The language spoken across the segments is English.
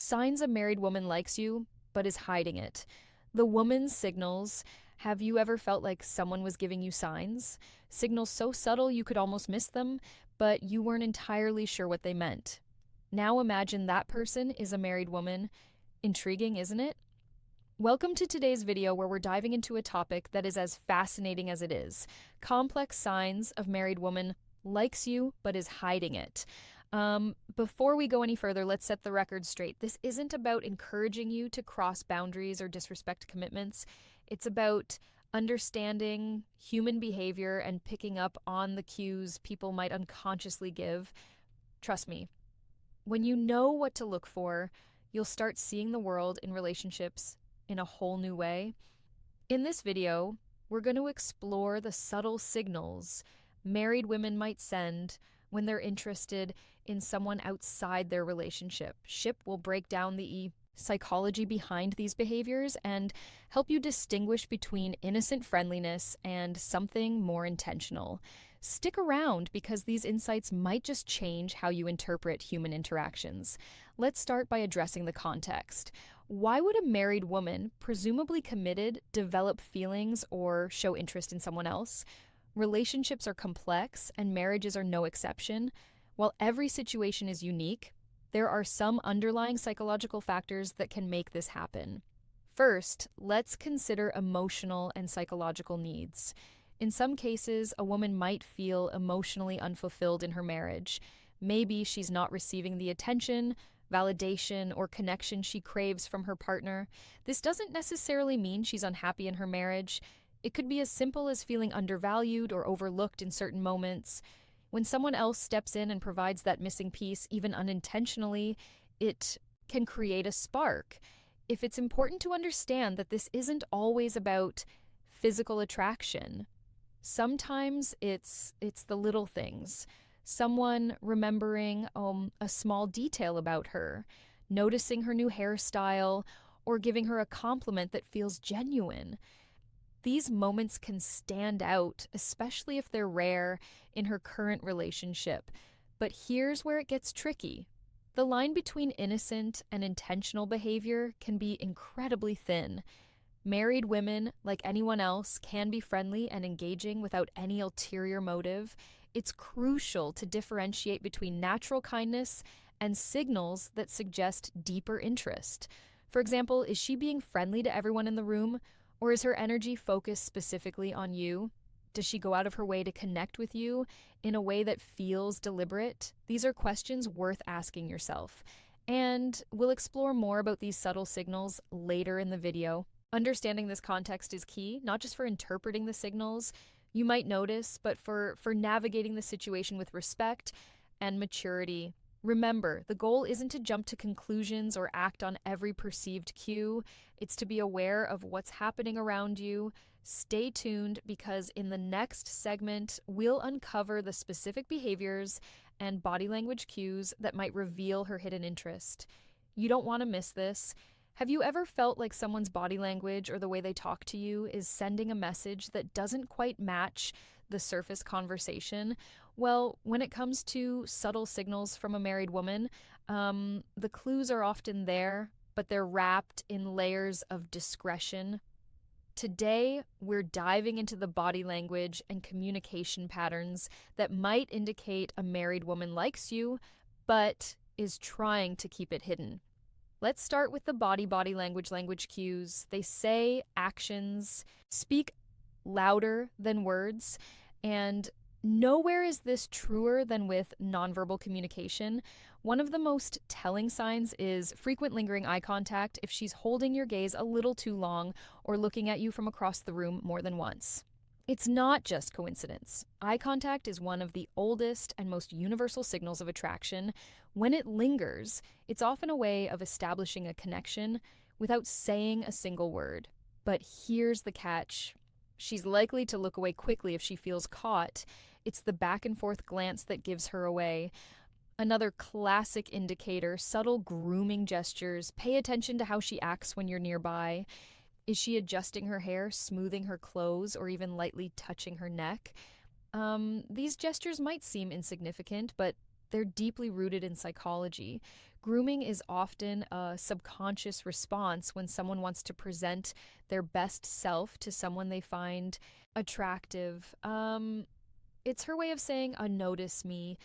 Signs a married woman likes you, but is hiding it. The woman's signals. Have you ever felt like someone was giving you signs? Signals so subtle you could almost miss them, but you weren't entirely sure what they meant. Now imagine that person is a married woman. Intriguing, isn't it? Welcome to today's video where we're diving into a topic that is as fascinating as it is. Complex signs of married woman likes you but is hiding it. Before we go any further, let's set the record straight. This isn't about encouraging you to cross boundaries or disrespect commitments. It's about understanding human behavior and picking up on the cues people might unconsciously give. Trust me, when you know what to look for, you'll start seeing the world in relationships in a whole new way. In this video, we're going to explore the subtle signals married women might send when they're interested in someone outside their relationship. Will break down the psychology behind these behaviors and help you distinguish between innocent friendliness and something more intentional. Stick around because these insights might just change how you interpret human interactions. Let's start by addressing the context. Why would a married woman, presumably committed, develop feelings or show interest in someone else? Relationships are complex, and marriages are no exception. While every situation is unique, there are some underlying psychological factors that can make this happen. First, let's consider emotional and psychological needs. In some cases, a woman might feel emotionally unfulfilled in her marriage. Maybe she's not receiving the attention, validation, or connection she craves from her partner. This doesn't necessarily mean she's unhappy in her marriage. It could be as simple as feeling undervalued or overlooked in certain moments. When someone else steps in and provides that missing piece, even unintentionally, it can create a spark. It's important to understand that this isn't always about physical attraction. Sometimes it's the little things. Someone remembering a small detail about her, noticing her new hairstyle, or giving her a compliment that feels genuine. These moments can stand out, especially if they're rare in her current relationship. But here's where it gets tricky. The line between innocent and intentional behavior can be incredibly thin. Married women, like anyone else, can be friendly and engaging without any ulterior motive. It's crucial to differentiate between natural kindness and signals that suggest deeper interest. For example, is she being friendly to everyone in the room? Or is her energy focused specifically on you? Does she go out of her way to connect with you in a way that feels deliberate? These are questions worth asking yourself. And we'll explore more about these subtle signals later in the video. Understanding this context is key, not just for interpreting the signals you might notice, but for navigating the situation with respect and maturity. Remember, the goal isn't to jump to conclusions or act on every perceived cue. It's to be aware of what's happening around you. Stay tuned because in the next segment, we'll uncover the specific behaviors and body language cues that might reveal her hidden interest. You don't want to miss this. Have you ever felt like someone's body language or the way they talk to you is sending a message that doesn't quite match the surface conversation? Well, when it comes to subtle signals from a married woman, the clues are often there, but they're wrapped in layers of discretion. Today, we're diving into the body language and communication patterns that might indicate a married woman likes you, but is trying to keep it hidden. Let's start with the body language cues. They say actions speak louder than words, and nowhere is this truer than with nonverbal communication. One of the most telling signs is frequent lingering eye contact if she's holding your gaze a little too long or looking at you from across the room more than once. It's not just coincidence. Eye contact is one of the oldest and most universal signals of attraction. When it lingers, it's often a way of establishing a connection without saying a single word. But here's the catch. She's likely to look away quickly if she feels caught. It's the back and forth glance that gives her away. Another classic indicator, subtle grooming gestures. Pay attention to how she acts when you're nearby. Is she adjusting her hair, smoothing her clothes, or even lightly touching her neck? These gestures might seem insignificant, but they're deeply rooted in psychology. Grooming is often a subconscious response when someone wants to present their best self to someone they find attractive. It's her way of saying, notice me,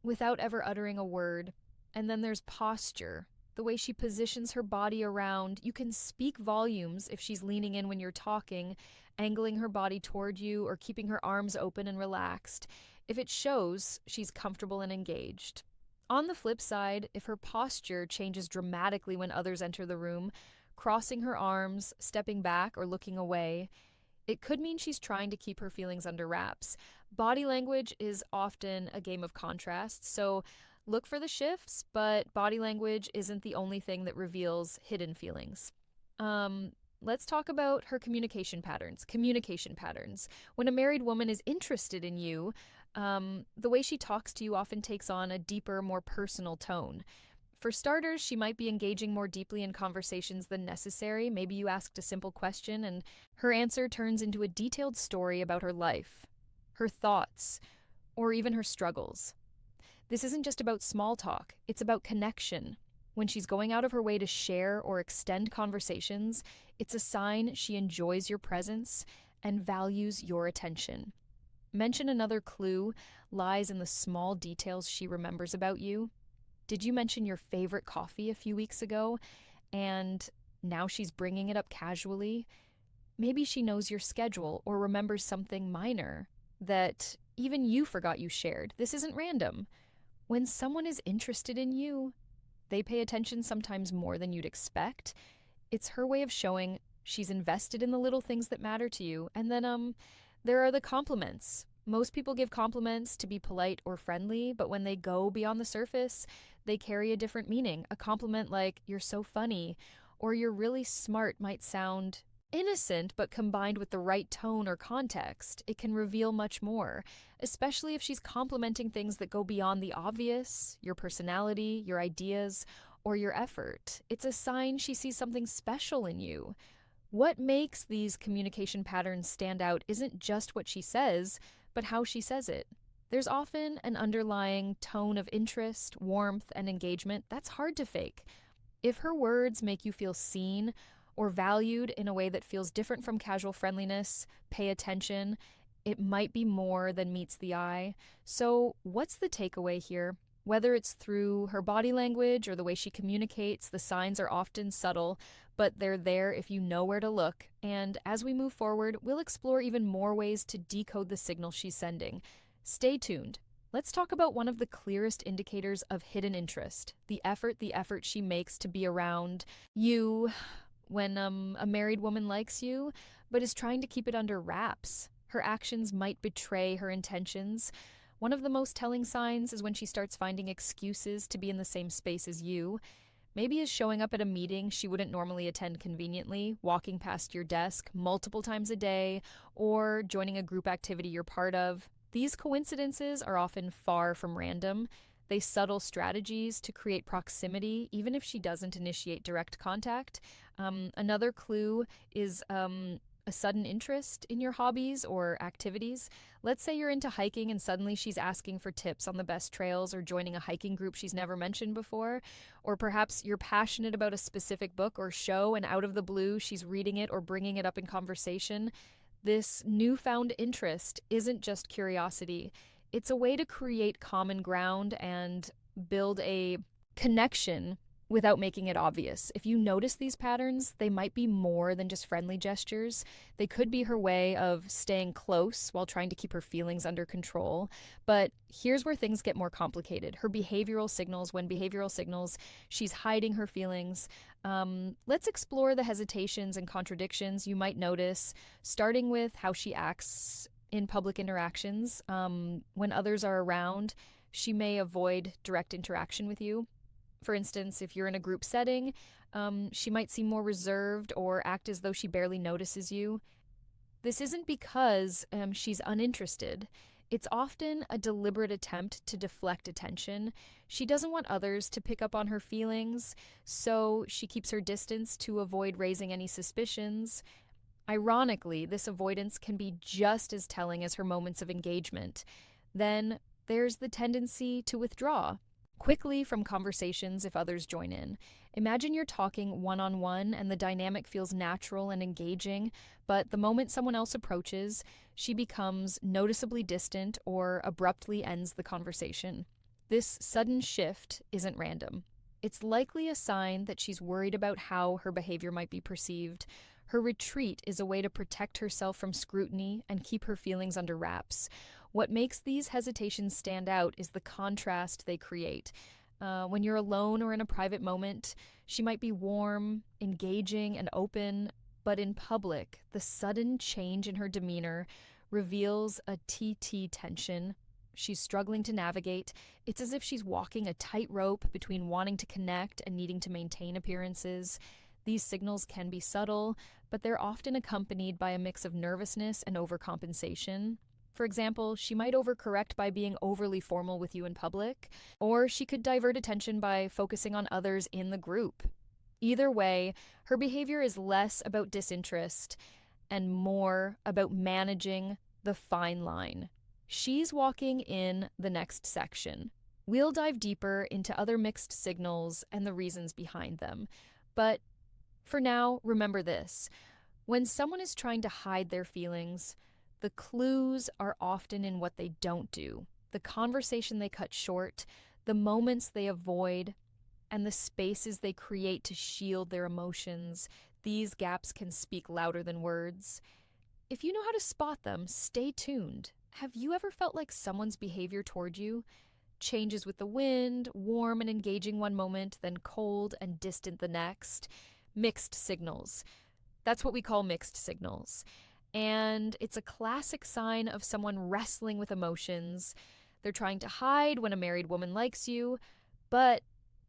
without ever uttering a word. And then there's posture. The way she positions her body around, you can speak volumes if she's leaning in when you're talking, angling her body toward you, or keeping her arms open and relaxed. If it shows, she's comfortable and engaged. On the flip side, if her posture changes dramatically when others enter the room, crossing her arms, stepping back, or looking away, it could mean she's trying to keep her feelings under wraps. Body language is often a game of contrast, so look for the shifts, but body language isn't the only thing that reveals hidden feelings. Um, let's talk about her communication patterns. Communication patterns. When a married woman is interested in you, the way she talks to you often takes on a deeper, more personal tone. For starters, she might be engaging more deeply in conversations than necessary. Maybe you asked a simple question and her answer turns into a detailed story about her life, her thoughts, or even her struggles. This isn't just about small talk, it's about connection. When she's going out of her way to share or extend conversations, it's a sign she enjoys your presence and values your attention. Mention another clue lies in the small details she remembers about you. Did you mention your favorite coffee a few weeks ago and now she's bringing it up casually? Maybe she knows your schedule or remembers something minor that even you forgot you shared. This isn't random. When someone is interested in you, they pay attention sometimes more than you'd expect. It's her way of showing she's invested in the little things that matter to you. And then there are the compliments. Most people give compliments to be polite or friendly, but when they go beyond the surface, they carry a different meaning. A compliment like, "You're so funny," or "You're really smart" might sound innocent, but combined with the right tone or context, it can reveal much more, especially if she's complimenting things that go beyond the obvious, your personality, your ideas, or your effort. It's a sign she sees something special in you. What makes these communication patterns stand out isn't just what she says, but how she says it. There's often an underlying tone of interest, warmth, and engagement that's hard to fake. If her words make you feel seen or valued in a way that feels different from casual friendliness, pay attention, it might be more than meets the eye. So, what's the takeaway here? Whether it's through her body language or the way she communicates, the signs are often subtle, but they're there if you know where to look. And as we move forward, we'll explore even more ways to decode the signal she's sending. Stay tuned. Let's talk about one of the clearest indicators of hidden interest, the effort she makes to be around you when a married woman likes you, but is trying to keep it under wraps. Her actions might betray her intentions. One of the most telling signs is when she starts finding excuses to be in the same space as you. Maybe is showing up at a meeting she wouldn't normally attend conveniently, walking past your desk multiple times a day, or joining a group activity you're part of. These coincidences are often far from random. They subtle strategies to create proximity, even if she doesn't initiate direct contact. Another clue is a sudden interest in your hobbies or activities. Let's say you're into hiking and suddenly she's asking for tips on the best trails or joining a hiking group she's never mentioned before. Or perhaps you're passionate about a specific book or show and out of the blue she's reading it or bringing it up in conversation. This newfound interest isn't just curiosity. It's a way to create common ground and build a connection without making it obvious. If you notice these patterns, they might be more than just friendly gestures. They could be her way of staying close while trying to keep her feelings under control. But here's where things get more complicated. Her behavioral signals, when behavioral signals, she's hiding her feelings. Let's explore the hesitations and contradictions you might notice, starting with how she acts in public interactions. When others are around, she may avoid direct interaction with you. For instance, if you're in a group setting, she might seem more reserved or act as though she barely notices you. This isn't because she's uninterested. It's often a deliberate attempt to deflect attention. She doesn't want others to pick up on her feelings, so she keeps her distance to avoid raising any suspicions. Ironically, this avoidance can be just as telling as her moments of engagement. Then there's the tendency to withdraw. quickly from conversations if others join in. Imagine you're talking one on one and the dynamic feels natural and engaging, but the moment someone else approaches, she becomes noticeably distant or abruptly ends the conversation. This sudden shift isn't random. It's likely a sign that she's worried about how her behavior might be perceived. Her retreat is a way to protect herself from scrutiny and keep her feelings under wraps. What makes these hesitations stand out is the contrast they create. When you're alone or in a private moment, she might be warm, engaging, and open, but in public, the sudden change in her demeanor reveals a TT tension she's struggling to navigate. It's as if she's walking a tightrope between wanting to connect and needing to maintain appearances. These signals can be subtle, but they're often accompanied by a mix of nervousness and overcompensation. For example, she might overcorrect by being overly formal with you in public, or she could divert attention by focusing on others in the group. Either way, her behavior is less about disinterest and more about managing the fine line. She's walking in the next section. We'll dive deeper into other mixed signals and the reasons behind them. But for now, remember this. When someone is trying to hide their feelings, the clues are often in what they don't do, the conversation they cut short, the moments they avoid, and the spaces they create to shield their emotions. These gaps can speak louder than words. If you know how to spot them, stay tuned. Have you ever felt like someone's behavior toward you changes with the wind, warm and engaging one moment, then cold and distant the next? Mixed signals. That's what we call mixed signals. And it's a classic sign of someone wrestling with emotions. They're trying to hide when a married woman likes you, but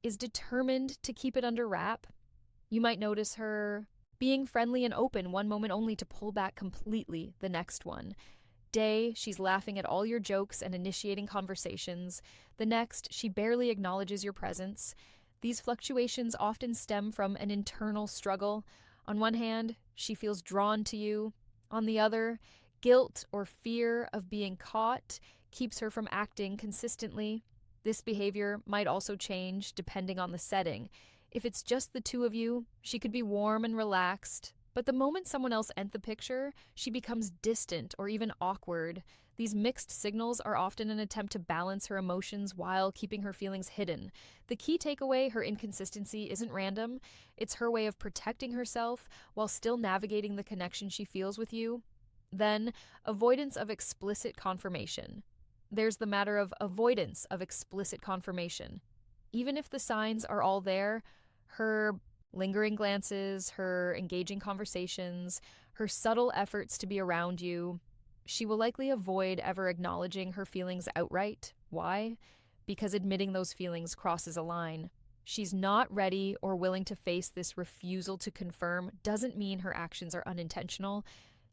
is determined to keep it under wrap. You might notice her being friendly and open one moment only to pull back completely the next one. Day, she's laughing at all your jokes and initiating conversations. The next, she barely acknowledges your presence. These fluctuations often stem from an internal struggle. On one hand, she feels drawn to you. On the other, guilt or fear of being caught keeps her from acting consistently. This behavior might also change depending on the setting. If it's just the two of you, she could be warm and relaxed. But the moment someone else enters the picture, she becomes distant or even awkward. These mixed signals are often an attempt to balance her emotions while keeping her feelings hidden. The key takeaway, her inconsistency isn't random. It's her way of protecting herself while still navigating the connection she feels with you. Then, avoidance of explicit confirmation. There's the matter of avoidance of explicit confirmation. Even if the signs are all there, her lingering glances, her engaging conversations, her subtle efforts to be around you, she will likely avoid ever acknowledging her feelings outright. Why? Because admitting those feelings crosses a line. She's not ready or willing to face this refusal to confirm doesn't mean her actions are unintentional.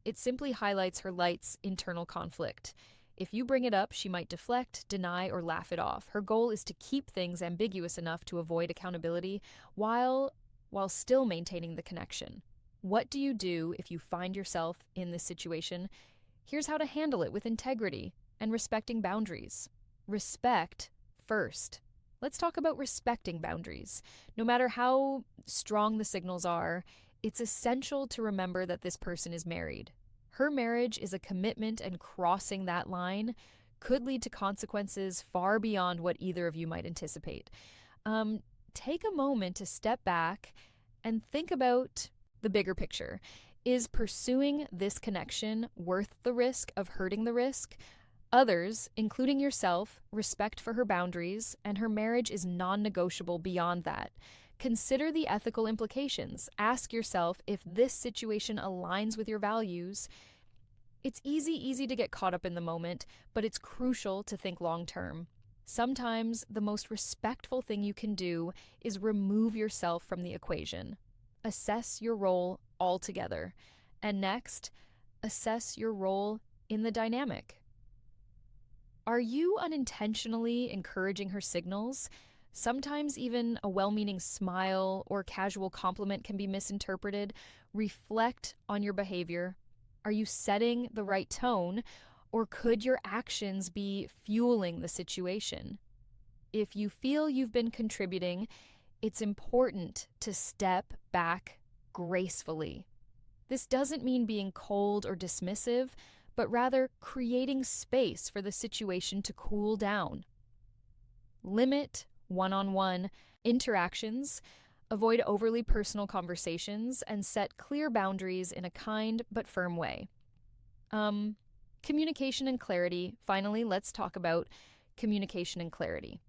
It simply highlights her light's internal conflict. If you bring it up, she might deflect, deny, or laugh it off. Her goal is to keep things ambiguous enough to avoid accountability while still maintaining the connection. What do you do if you find yourself in this situation? Here's how to handle it with integrity and respecting boundaries. Respect first. Let's talk about respecting boundaries. No matter how strong the signals are, it's essential to remember that this person is married. Her marriage is a commitment, and crossing that line could lead to consequences far beyond what either of you might anticipate. Take a moment to step back and think about the bigger picture. Is pursuing this connection worth the risk of hurting the risk? Others, including yourself, respect for her boundaries, and her marriage is non-negotiable beyond that. Consider the ethical implications. Ask yourself if this situation aligns with your values. It's easy to get caught up in the moment, but it's crucial to think long-term. Sometimes the most respectful thing you can do is remove yourself from the equation. Assess your role altogether. And next, assess your role in the dynamic. Are you unintentionally encouraging her signals? Sometimes even a well-meaning smile or casual compliment can be misinterpreted. Reflect on your behavior. Are you setting the right tone, or could your actions be fueling the situation? If you feel you've been contributing, it's important to step back gracefully. This doesn't mean being cold or dismissive, but rather creating space for the situation to cool down. Limit one-on-one interactions, avoid overly personal conversations, and set clear boundaries in a kind but firm way. Communication and clarity. Finally, let's talk about communication and clarity.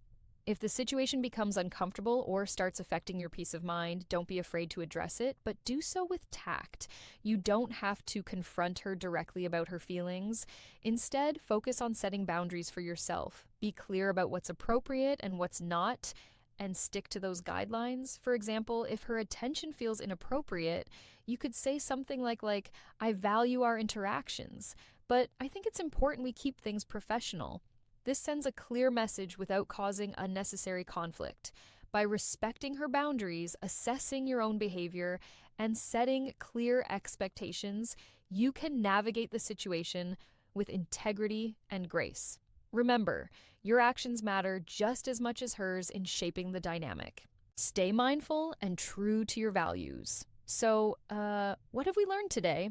If the situation becomes uncomfortable or starts affecting your peace of mind, don't be afraid to address it, but do so with tact. You don't have to confront her directly about her feelings. Instead, focus on setting boundaries for yourself. Be clear about what's appropriate and what's not, and stick to those guidelines. For example, if her attention feels inappropriate, you could say something like, I value our interactions, but I think it's important we keep things professional. This sends a clear message without causing unnecessary conflict. By respecting her boundaries, assessing your own behavior, and setting clear expectations, you can navigate the situation with integrity and grace. Remember, your actions matter just as much as hers in shaping the dynamic. Stay mindful and true to your values. So, what have we learned today?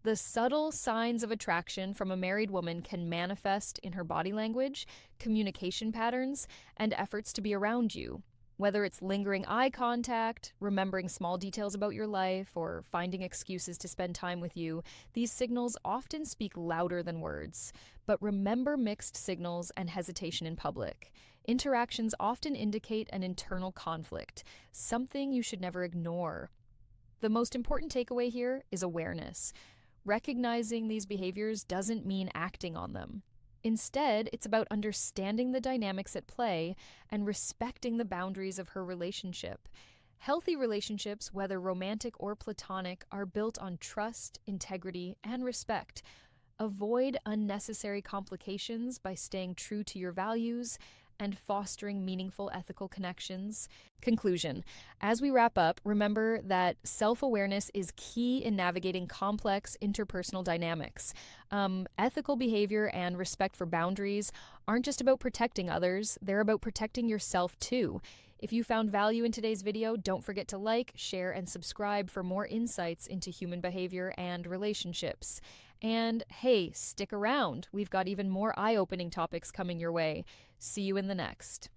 The subtle signs of attraction from a married woman can manifest in her body language, communication patterns, and efforts to be around you. Whether it's lingering eye contact, remembering small details about your life, or finding excuses to spend time with you, these signals often speak louder than words. But remember mixed signals and hesitation in public. Interactions often indicate an internal conflict, something you should never ignore. The most important takeaway here is awareness. Recognizing these behaviors doesn't mean acting on them. Instead, it's about understanding the dynamics at play and respecting the boundaries of her relationship. Healthy relationships, whether romantic or platonic, are built on trust, integrity, and respect. Avoid unnecessary complications by staying true to your values and fostering meaningful ethical connections. Conclusion. As we wrap up, remember that self-awareness is key in navigating complex interpersonal dynamics. Ethical behavior and respect for boundaries aren't just about protecting others, they're about protecting yourself too. If you found value in today's video, don't forget to like, share, and subscribe for more insights into human behavior and relationships. And hey, stick around. We've got even more eye-opening topics coming your way. See you in the next.